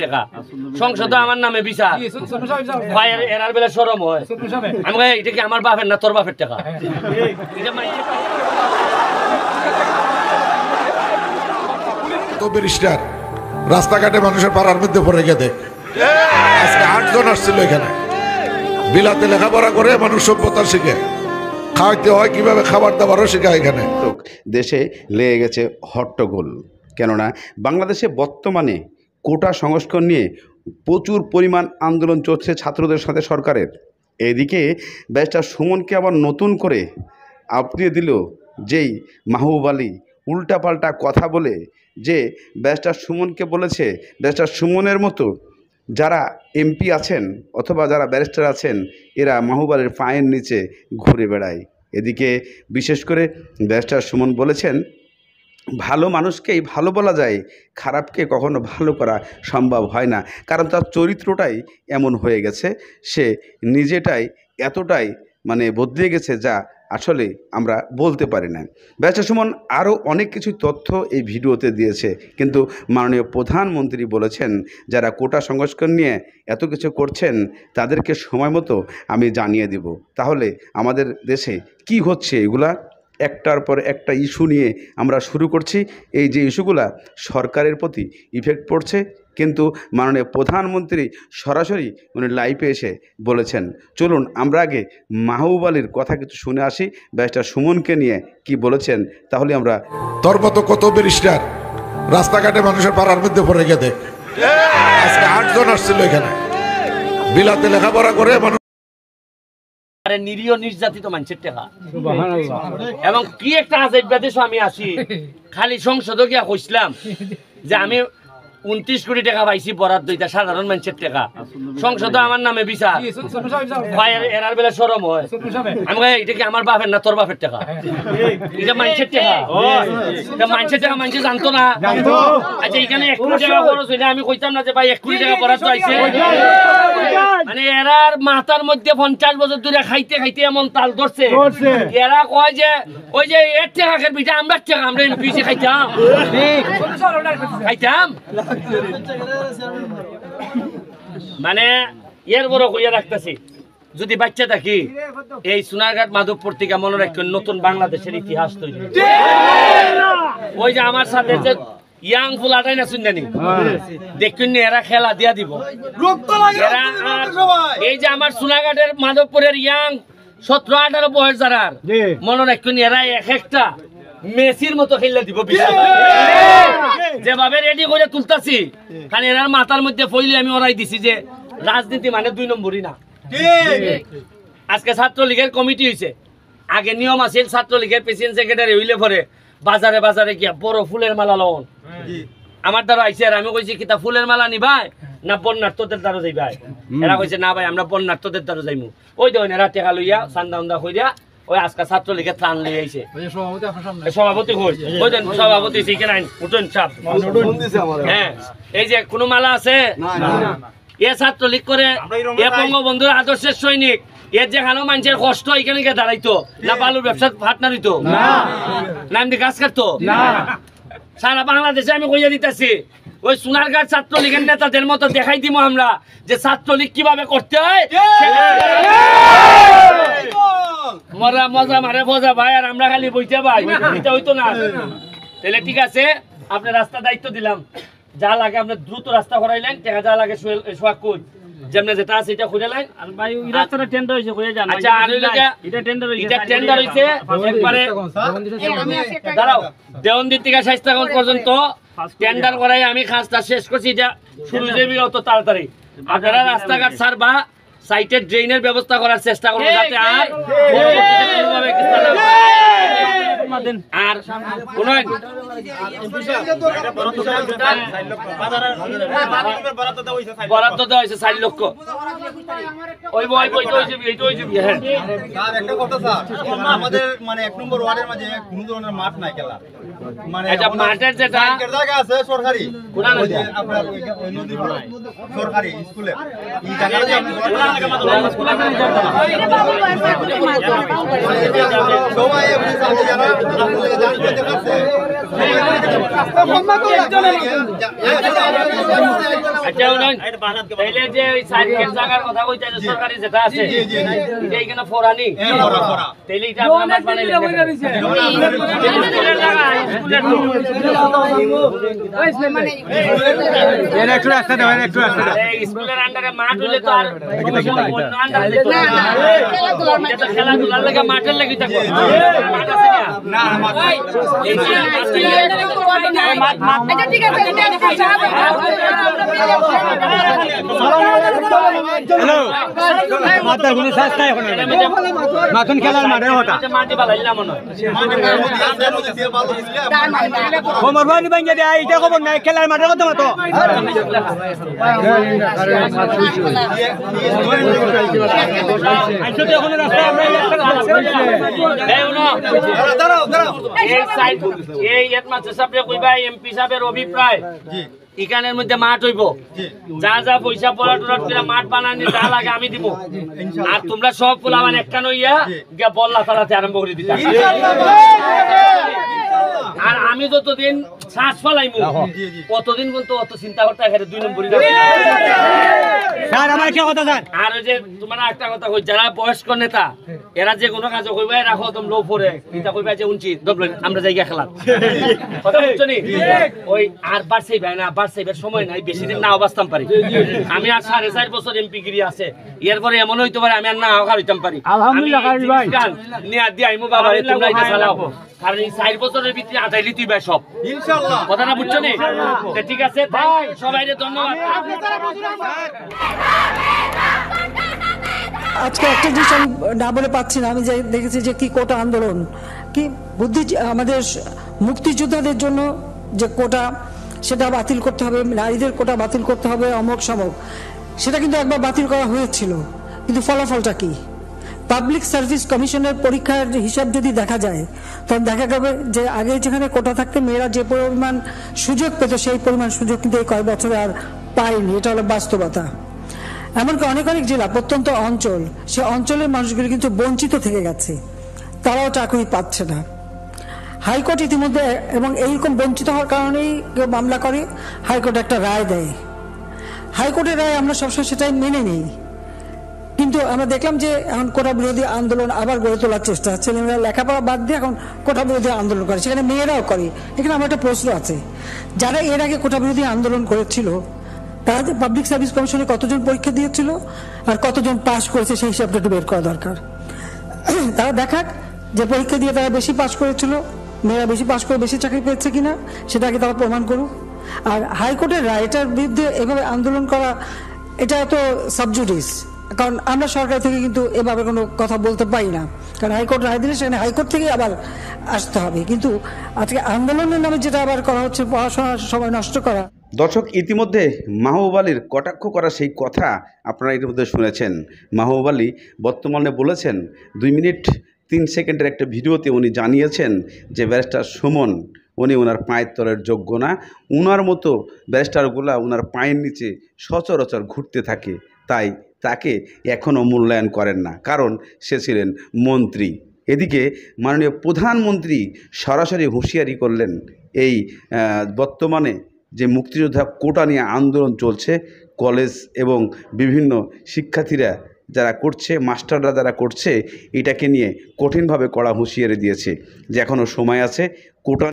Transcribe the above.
টাকা সংসদে আমার নামে বিচার এরার বেলা সরম হয় আমি এটা কি আমার বাপের না তোর বাপের টাকা তো ব্যারিস্টার রাস্তাঘাটে মানুষের পাড়ার মধ্যে পড়ে গেছে আজকে 8 জন আসছিল এখানে বিলাতে লেখাপড়া করে মানুষ সভ্যতা শিখে খাওয়াইতে হয় কিভাবে খাবার দাবারও শেখায় এখানে দেশে লেগে গেছে হট্টগোল কেননা বাংলাদেশে বর্তমানে কোটা সংস্কার নিয়ে প্রচুর পরিমাণ আন্দোলন চলছে ছাত্রদের সাথে সরকারের এদিকে ব্যারিস্টার সুমনকে আবার নতুন করে আপনিয়ে দিল যেই মাহবুব আলী উল্টাপাল্টা কথা বলে যে ব্যারিস্টার সুমনকে বলেছে ব্যারিস্টার সুমনের মতো যারা এমপি আছেন অথবা যারা ব্যারিস্টার আছেন এরা মাহবুব আলীর পায়ের নিচে ঘুরে বেড়ায় এদিকে বিশেষ করে ব্যারিস্টার সুমন বলেছেন ভালো মানুষকেই ভালো বলা যায় খারাপকে কখনো ভালো করা সম্ভব হয় না কারণ তার চরিত্রটাই এমন হয়ে গেছে সে নিজেটাই এতটাই বদলে গেছে যা আসলে আমরা বলতে পারি না ব্যারিস্টার সুমন আরও অনেক কিছু তথ্য এই ভিডিওতে দিয়েছে কিন্তু মাননীয় প্রধানমন্ত্রী বলেছেন যারা কোটা সংস্কার নিয়ে এত কিছু করছেন তাদেরকে সময় মতো আমি জানিয়ে দিব তাহলে আমাদের দেশে কি হচ্ছে এগুলা একটার পর একটা ইস্যু নিয়ে আমরা শুরু করছি এই যে ইস্যুগুলা সরকারের প্রতি ইফেক্ট পড়ছে কিন্তু মাননীয় প্রধানমন্ত্রী সরাসরি উনি লাইভে এসে বলেছেন চলুন আমরা আগে মাহবুব আলীর কথা কিছু শুনে আসি ব্যারিস্টার সুমনকে নিয়ে কি বলেছেন তাহলে আমরা তোর মতো কত ব্যারিস্টার রাস্তাঘাটে মানুষের পাড়ার মধ্যে পড়ে গেছে আজকে 8 জন আসছিল এখানে বিলাতে লেখাপড়া করে মানুষ নিরীহ নির্যাতিত মানুষের টাকা এবং কি একটা আজব দেশ আমি আসি খালি সংসদে গিয়া কইছিলাম যে আমি 29 কোটি টাকা পাইছি বরাদ্দ এটা সাধারণ মানুষের টাকা সংসদে আমার নামে বিচার এরার বেলা সরম হয় আমি এটা কি আমার বাপের না তোর বাপের টাকা এটা মানুষের টাকা মানুষের টাকা মানুষ জানতো না আচ্ছা এখানে 1 কোটি টাকা খরচ হইলে আমি কইতাম না যে ভাই 1 কোটি টাকা বরাদ্দ আইছে এরার মাথার মধ্যে 50 বছর ধরে খাইতে খাইতে এমন তাল ধরছে এরা কয় যে ওই যে এর টাকার বিটা আমরা টাকা আমরা এমপিসি খাইতাম এর বড় কইয়া রাখতেছি যদি বাচ্চা থাকি এই সোনারঘাট মাধবপুর থেকে মনে রাখবেন নতুন বাংলাদেশের ইতিহাস তৈরি ওই যে আমার সাথে যে ইয়াং ফুলাটাই না শুনজানি দেখুন এরা খেলা দিয়া দিব এই যে আমার সোনারঘাটের মাধবপুরের ইয়াং 17-18 বয়স যারা মনে রাখবেন এরা এক একটা মেসির মতো খেলে দিব যেভাবে রেডি করে তুলতাছি কারণ এরার মাথার মধ্যে ফইলে আমি ওরাই দিছি যে রাজনীতি মানে 2 নম্বরই না আজকে ছাত্রলীগের কমিটি হয়েছে আগে নিয়ম আছে ছাত্রলীগের প্রেসিডেন্ট সেক্রেটারি হইলে পরে বাজারে বাজারে গিয়া বড় ফুলের মালা লন আমার দ্বারা আইসে আর আমি কইছি কিতা ফুলের মালা নিবাই না বন্যার্থদের দ্বারা যাইবাই এরা কইছে না ভাই আমরা বন্যার্থদের দ্বারা যাইমু ওই দেখুন এরা টেকা লইয়া চান্দা উন্দা কইরা ওই আজকে ছাত্রলীগের ত্রাণ লিয়ে আইছে সভাপতি ওই দেন সভাপতি শিখে নাই উঠুন চাপ হ্যাঁ এই যে কোনো মালা আছে এ ছাত্রলীগ করে এ বঙ্গবন্ধুর আদর্শের সৈনিক এর যেখানে মানুষের কষ্ট এখানে গিয়ে দাঁড়াইতো না বালুর ব্যবসা পার্টনার হইতো না এমনি গাছ কাটতো সারা বাংলাদেশে আমি কইয়া দিতেছি ওই সোনারঘাট ছাত্রলীগের নেতাদের মতো দেখাই দিব আমরা যে ছাত্রলীগ কিভাবে করতে হয় মজা মজা মারে বোঝা ভাই আর আমরা খালি বইতে ভাই এটা হইতো না তাহলে ঠিক আছে আপনি রাস্তা দায়িত্ব দিলাম যা লাগে আপনি দ্রুত রাস্তা করাইলেন টাকা যা লাগে সোয়াক কই যেমনে যেটা আছে এটা খুঁজে লাইন আর ভাই ওই রাস্তাটা টেন্ডার হইছে কইয়া জানা আচ্ছা আর ওই লাগে এটা টেন্ডার হইছে একবারে দাঁড়াও দেওয়ানদি থেকে শাইস্তাগঞ্জ পর্যন্ত টেন্ডার করাই আমি কাজটা শেষ করছি এটা শুরু হইবে অত তাড়াতাড়ি আপনারা রাস্তাঘাট সারবা সাইটের ড্রেনের ব্যবস্থা করার চেষ্টা করব যাতে আর কোনোভাবে আর কোন বরাদ্দ দেওয়া হয়েছে 4 লক্ষ ওই বই এইটা হয়েছে একটা কথা স্যার আমাদের 1 নম্বর ওয়ার্ডের মাঝে কোনো ধরনের মাঠ নাই খেলা এটা মাঠের যেটা জায়গা আছে সরকারি কোন নদী আপনার ওই নদী সরকারি স্কুলে এই জায়গাটা আপনি সবাই আপনি জানেন আপনারা জানতে পারছেন তাইলে যে ওই সাইকেল জায়গার কথা কইতে সরকারি যেটা আছে এটা এখানে ফরানি তাইলে এটা আপনারা বানাইলেন একটু রাস্তা দাও, একটু রাস্তা দাও। স্কুলের আন্ডারে মাঠ হইলে তো আর অন্য আন্ডারে যেত না। এটা খেলাধুলার লাগা মাঠের লাগি থাকো মাঠ আছে না হ্যালো, মাথা গুলো সস্তা এখন মাথন খেলার মাঠে হতা মাটি বালাইলাম মনে হয় খবর বানি ভাঙ্গে দেয়, এটা খবর নাই, খেলার মাঠে কত মতো এই একমাত্র সাহেব কইবা এমপি সাহেবের অভিপ্রায় ইকানের মধ্যে মাঠ হইব, যা যা পয়সা পড়াট করে মাঠ বানানি যা লাগে আমি দিব, আর তোমরা সব ফুলাবান একখান হইয়া গিয়া বল্লা চালাতে আরম্ভ করে দিতা। আর আমি যতদিন শ্বাস ফলাইমু কতদিন কিন্তু অত চিন্তা করতে এখানে 2 নম্বরই স্যার আমার কি কথা স্যার। আর ওই যে তোমরা একটা কথা কই, যারা বয়স্ক নেতা এরা যে কোনো কাজ কইবা রাখো তুমি লো পরে এটা কইবা যে উনচি দবলেন আমরা জায়গা খেলা কথা বুঝছো নি। ওই আর বাড়ছেই ভাই না, বাড়ছেইবার সময় নাই, বেশি দিন না অবস্থান পারি আমি। আর 4.5 বছর এমপি গিরি আছে, এরপরে এমন হইতে পারে আমি আর না হওয়ার হইতাম পারি। আলহামদুলিল্লাহ ভাই নিয়া দি আইমু বাবা রে তোমরা এটা চালাও, কারণ এই 4 বছরের ভিতরে আদাইলি তুই ভাই সব ইনশাআল্লাহ। কথাটা বুঝছো নি? ঠিক আছে ভাই, সবাইকে ধন্যবাদ। আজকে একটা জিনিস আমি না বলে পাচ্ছি না, আমি যে দেখেছি যে কি কোটা আন্দোলন, কি বুদ্ধি আমাদের মুক্তিযোদ্ধাদের জন্য যে কোটা সেটা বাতিল করতে হবে, নারীদের কোটা বাতিল করতে হবে, অমক সমক, সেটা কিন্তু একবার বাতিল করা হয়েছিল, কিন্তু ফলাফলটা কি? পাবলিক সার্ভিস কমিশনের পরীক্ষার হিসাব যদি দেখা যায় তখন দেখা যাবে যে আগে যেখানে কোটা থাকতে মেয়েরা যে পরিমাণ সুযোগ পেত সেই পরিমাণ সুযোগ কিন্তু এই কয়েক বছরে আর পায়নি। এটা হলো বাস্তবতা। এমনকি অনেক অনেক জেলা প্রত্যন্ত অঞ্চল, সে অঞ্চলের মানুষগুলি কিন্তু বঞ্চিত থেকে গেছে, তারাও চাকরি পাচ্ছে না। হাইকোর্ট ইতিমধ্যে, এবং এইরকম বঞ্চিত হওয়ার কারণেই কেউ মামলা করে, হাইকোর্ট একটা রায় দেয়, হাইকোর্টের রায় আমরা সবসময় সেটাই মেনে নিই। কিন্তু আমরা দেখলাম যে এখন কোটা বিরোধী আন্দোলন আবার গড়ে তোলার চেষ্টা, ছেলেমেয়েরা লেখাপড়া বাদ দিয়ে এখন কোটা বিরোধী আন্দোলন করে, সেখানে মেয়েরাও করে। এখানে আমার একটা প্রশ্ন আছে, যারা এর আগে কোটা বিরোধী আন্দোলন করেছিল তারা যে পাবলিক সার্ভিস কমিশনে কতজন পরীক্ষা দিয়েছিল আর কতজন পাস করেছে সেই হিসাবটা একটু বের করা দরকার। তারা দেখাক যে পরীক্ষা দিয়ে তারা বেশি পাস করেছিল, মেয়েরা বেশি পাস করে বেশি চাকরি পেয়েছে কিনা, সেটাকে তারা প্রমাণ করুক। আর হাইকোর্টের রায়, এটার বিরুদ্ধে এভাবে আন্দোলন করা এটা তো সাবজুডিস, কারণ আমরা সরকার থেকে কিন্তু এভাবে কোনো কথা বলতে পারি না, কারণ হাইকোর্ট রায় দিলে সেখানে হাইকোর্ট থেকে আবার আসতে হবে। কিন্তু আজকে আন্দোলনের নামে যেটা আবার করা হচ্ছে, পড়াশোনার সময় নষ্ট করা। দর্শক, ইতিমধ্যে মাহবুব আলীর কটাক্ষ করা সেই কথা আপনারা ইতিমধ্যে শুনেছেন। মাহবুব আলী বর্তমানে বলেছেন 2 মিনিট 3 সেকেন্ডের একটা ভিডিওতে উনি জানিয়েছেন যে ব্যারিস্টার সুমন উনি ওনার পায়ের তলের যোগ্য না, ওনার মতো ব্যারিস্টারগুলা ওনার পায়ের নিচে সচরাচর ঘুরতে থাকে, তাই তাকে এখনও মূল্যায়ন করেন না, কারণ সে ছিলেন মন্ত্রী। এদিকে মাননীয় প্রধানমন্ত্রী সরাসরি হুঁশিয়ারি করলেন, এই বর্তমানে যে মুক্তিযোদ্ধা কোটা নিয়ে আন্দোলন চলছে, কলেজ এবং বিভিন্ন শিক্ষার্থীরা যারা করছে, মাস্টাররা যারা করছে, এটাকে নিয়ে কঠিনভাবে কড়া হুঁশিয়ারি দিয়েছে যে এখনও সময় আছে, কোটা